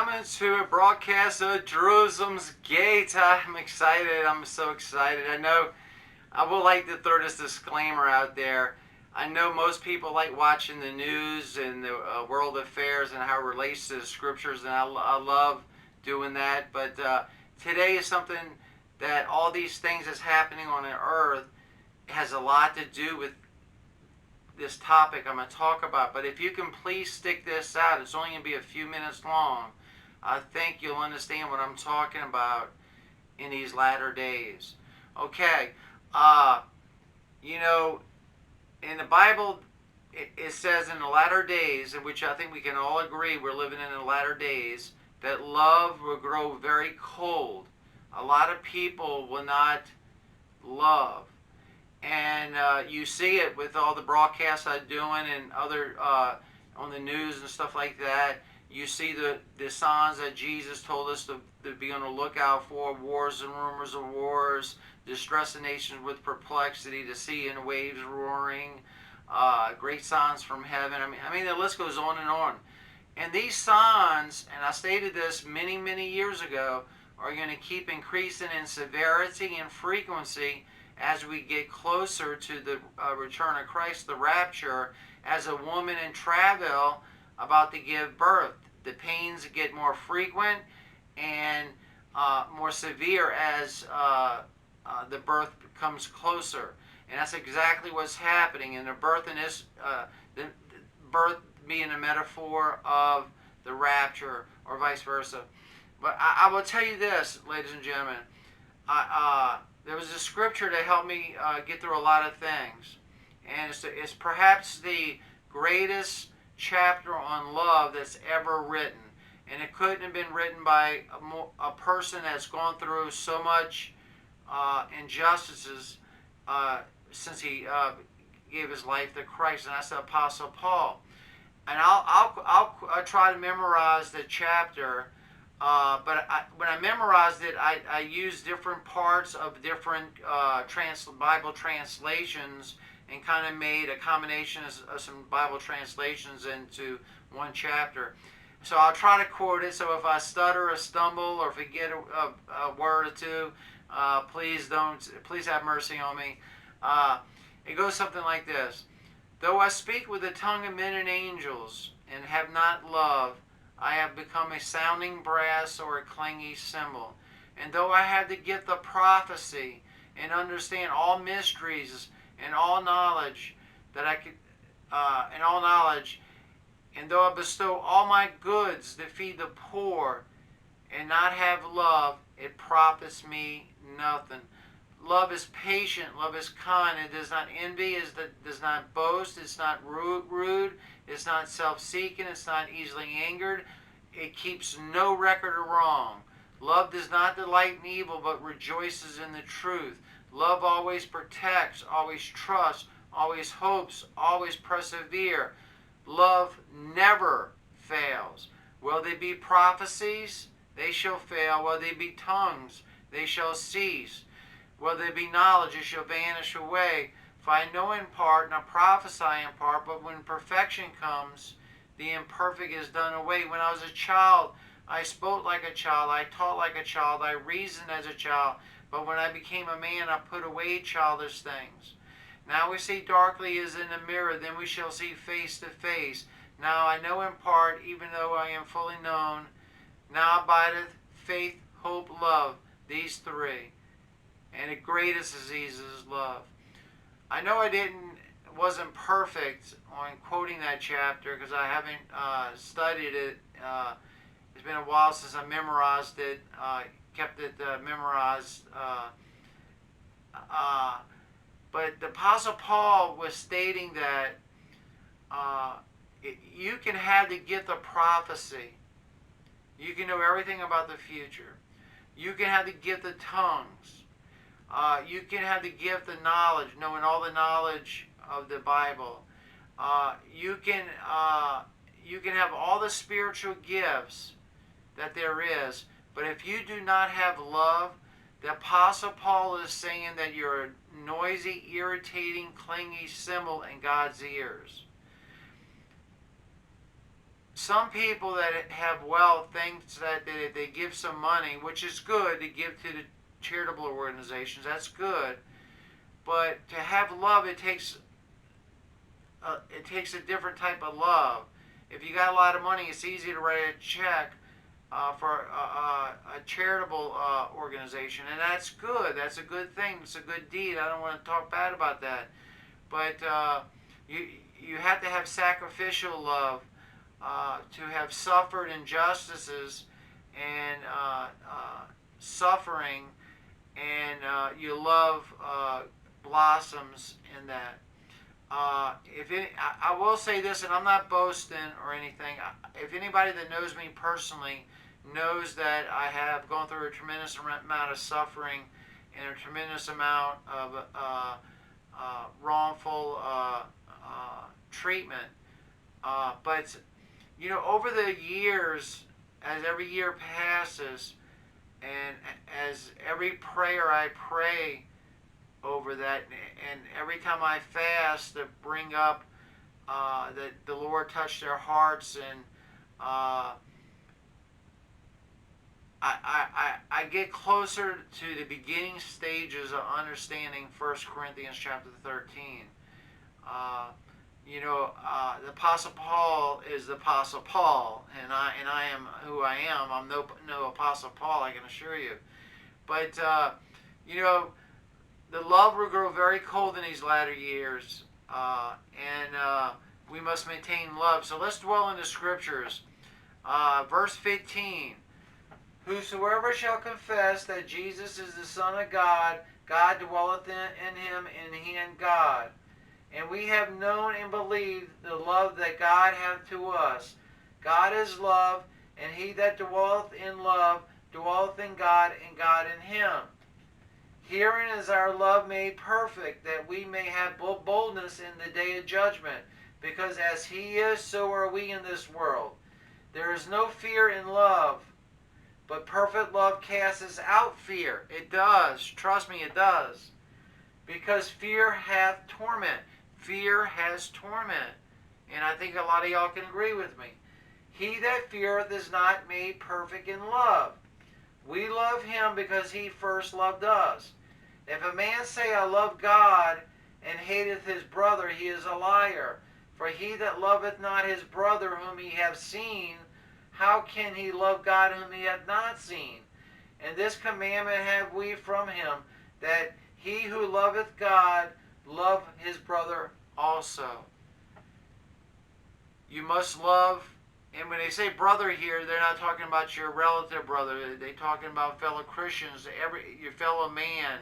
coming to a broadcast of Jerusalem's Gate. I'm excited. I'm so excited. I know I would like to throw this disclaimer out there. I know most people like watching the news and the world affairs and how it relates to the scriptures, and I love doing that. But today is something that all these things that's happening on the earth has a lot to do with this topic I'm going to talk about. But if you can please stick this out, it's only going to be a few minutes long. I think you'll understand what I'm talking about in these latter days. Okay, you know, in the Bible, it says in the latter days, in which I think we can all agree we're living in the latter days, that love will grow very cold. A lot of people will not love. And you see it with all the broadcasts I'm doing and other on the news and stuff like that. You see the signs that Jesus told us to be on the lookout for: wars and rumors of wars, distress the nations with perplexity, the sea and waves roaring, great signs from heaven. I mean the list goes on and on. And these signs, and I stated this many, many years ago, are going to keep increasing in severity and frequency as we get closer to the return of Christ, the rapture, as a woman in travail about to give birth. The pains get more frequent and more severe as the birth comes closer. And that's exactly what's happening. And the birth in this, the birth being a metaphor of the rapture, or vice versa. But I will tell you this, ladies and gentlemen. There was a scripture that helped me get through a lot of things. And it's perhaps the greatest chapter on love that's ever written. And it couldn't have been written by a person that's gone through so much injustices since he gave his life to Christ. And that's the Apostle Paul. And I'll try to memorize the chapter. But when I memorized it, I used different parts of different Bible translations and kind of made a combination of some Bible translations into one chapter. So I'll try to quote it. So if I stutter or stumble or forget a word or two, please have mercy on me. It goes something like this: Though I speak with the tongue of men and angels and have not love, I have become a sounding brass or a clanging cymbal. And though I have the gift of prophecy and understand all mysteries and all knowledge and though I bestow all my goods to feed the poor and not have love, it profits me nothing. Love is patient, love is kind, it does not envy, it does not boast, it's not rude, it's not self-seeking, it's not easily angered, it keeps no record of wrong. Love does not delight in evil, but rejoices in the truth. Love always protects, always trusts, always hopes, always perseveres. Love never fails. Will they be prophecies? They shall fail. Will they be tongues? They shall cease. Will there be knowledge? It shall vanish away. For I know in part, and I prophesy in part, but when perfection comes, the imperfect is done away. When I was a child, I spoke like a child, I taught like a child, I reasoned as a child. But when I became a man, I put away childish things. Now we see darkly as in a mirror, then we shall see face to face. Now I know in part, even though I am fully known. Now abideth faith, hope, love, these three. And the greatest of these is love. I know I wasn't perfect on quoting that chapter because I haven't studied it. It's been a while since I memorized it, kept it memorized. But the Apostle Paul was stating that you can have the gift of prophecy. You can know everything about the future. You can have the gift of tongues. You can have the gift of knowledge, knowing all the knowledge of the Bible. You can have all the spiritual gifts that there is, but if you do not have love, the Apostle Paul is saying that you're a noisy, irritating, clingy cymbal in God's ears. some people that have wealth think that if they give some money, which is good to give to the charitable organizations, that's good. But to have love, it takes a different type of love. If you got a lot of money, it's easy to write a check for a charitable organization, and that's good. That's a good thing. It's a good deed. I don't want to talk bad about that, but you have to have sacrificial love to have suffered injustices and suffering, and your love blossoms in that. I will say this, and I'm not boasting or anything. If anybody that knows me personally knows that I have gone through a tremendous amount of suffering and a tremendous amount of wrongful treatment. But over the years, as every year passes, and as every prayer I pray over that, and every time I fast to bring up that the Lord touched their hearts, and I get closer to the beginning stages of understanding 1 Corinthians chapter 13. The Apostle Paul is the Apostle Paul, and I am who I am. I'm no Apostle Paul, I can assure you. But the love will grow very cold in these latter years, and we must maintain love. So let's dwell in the scriptures. Verse 15. Whosoever shall confess that Jesus is the Son of God, God dwelleth in him, and he in God. And we have known and believed the love that God hath to us. God is love, and he that dwelleth in love dwelleth in God, and God in him. Herein is our love made perfect, that we may have boldness in the day of judgment. Because as he is, so are we in this world. There is no fear in love, but perfect love casts out fear. It does. Trust me, it does. Because fear hath torment. Fear has torment. And I think a lot of y'all can agree with me. He that feareth is not made perfect in love. We love him because he first loved us. If a man say, I love God, and hateth his brother, he is a liar. For he that loveth not his brother whom he hath seen, how can he love God whom he hath not seen? And this commandment have we from him, that he who loveth God love his brother also. You must love, and when they say brother here, they're not talking about your relative brother. They're talking about fellow Christians, your fellow man,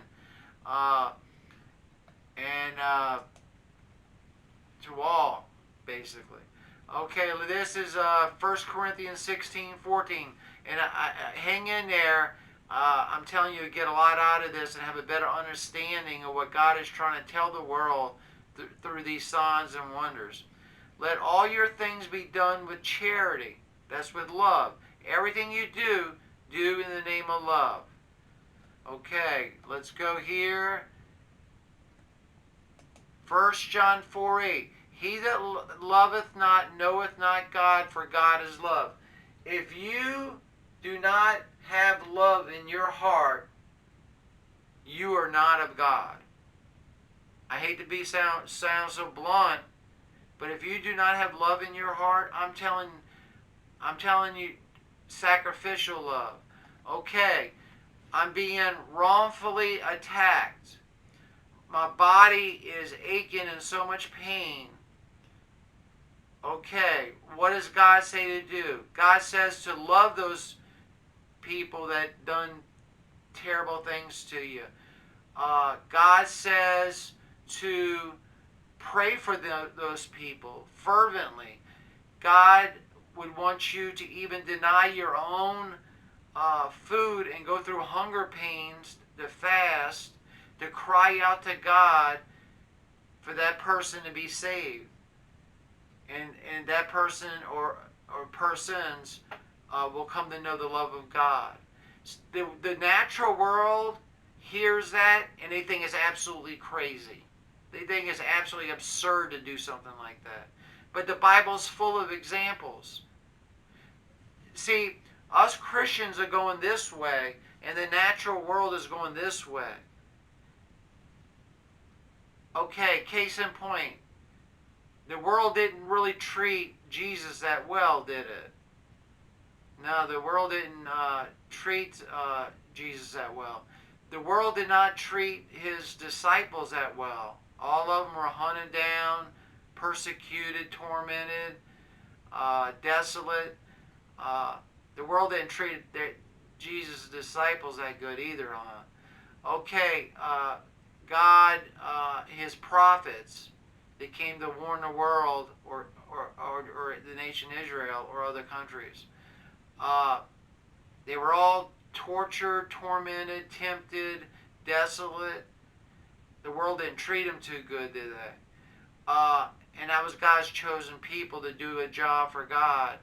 and to all, basically. Okay, this is 1 Corinthians 16:14, and hang in there. I'm telling you, get a lot out of this and have a better understanding of what God is trying to tell the world through these signs and wonders. Let all your things be done with charity. That's with love. Everything you do, do in the name of love. Okay, let's go here. 1 John 4:8. He that loveth not knoweth not God, for God is love. If you do not have love in your heart, you are not of God. I hate to sound so blunt, but if you do not have love in your heart, I'm telling you, sacrificial love. Okay, I'm being wrongfully attacked. My body is aching in so much pain. Okay, what does God say to do? God says to love those people that done terrible things to you. God says to pray for those people fervently. God would want you to even deny your own food and go through hunger pains to fast, to cry out to God for that person to be saved. And that person or persons will come to know the love of God. The natural world hears that and they think it's absolutely crazy. They think it's absolutely absurd to do something like that. But the Bible's full of examples. See, us Christians are going this way, and the natural world is going this way. Okay, case in point. The world didn't really treat Jesus that well, did it? No, the world didn't treat Jesus that well. The world did not treat his disciples that well. All of them were hunted down, persecuted, tormented, desolate. The world didn't treat Jesus' disciples that good either. Okay, God, his prophets that came to warn the world or the nation Israel or other countries. They were all tortured, tormented, tempted, desolate. The world didn't treat them too good, did they? And that was God's chosen people to do a job for God.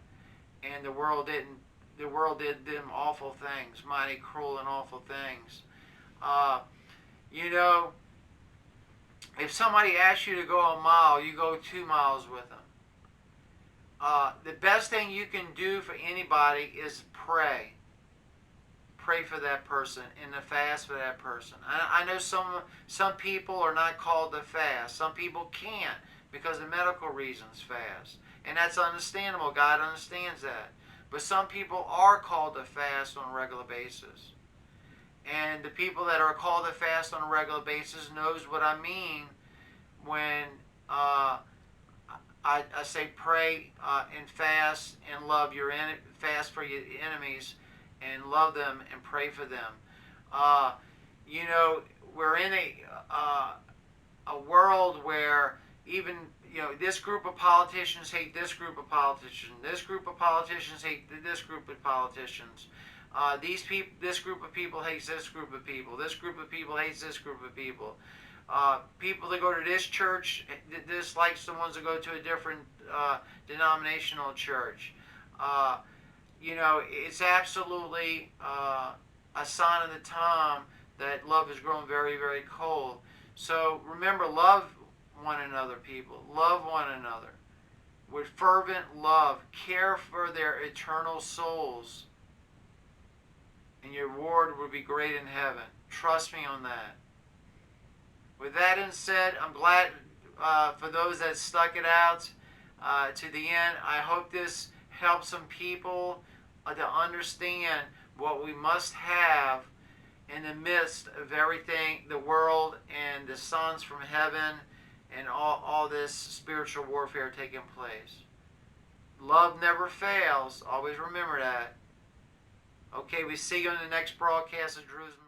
And the world didn't. The world did them awful things, mighty cruel and awful things. You know, if somebody asks you to go a mile, you go 2 miles with them. The best thing you can do for anybody is pray. Pray for that person and to fast for that person. I know some people are not called to fast. Some people can't because of medical reasons fast. And that's understandable. God understands that. But some people are called to fast on a regular basis. And the people that are called to fast on a regular basis knows what I mean when I say pray and fast and love your fast for your enemies and love them and pray for them. You know, we're in a world where even this group of politicians hate this group of politicians. This group of politicians hate this group of politicians. This group of people hates this group of people. This group of people hates this group of people. People that go to this church dislikes the ones that go to a different denominational church. It's absolutely a sign of the time that love has grown very, very cold. So remember, love one another, people. Love one another with fervent love. Care for their eternal souls, and your reward will be great in heaven. Trust me on that. With that said, I'm glad for those that stuck it out to the end. I hope this helps some people to understand what we must have in the midst of everything, the world and the sons from heaven and all this spiritual warfare taking place. Love never fails. Always remember that. Okay, we see you on the next broadcast of Jerusalem.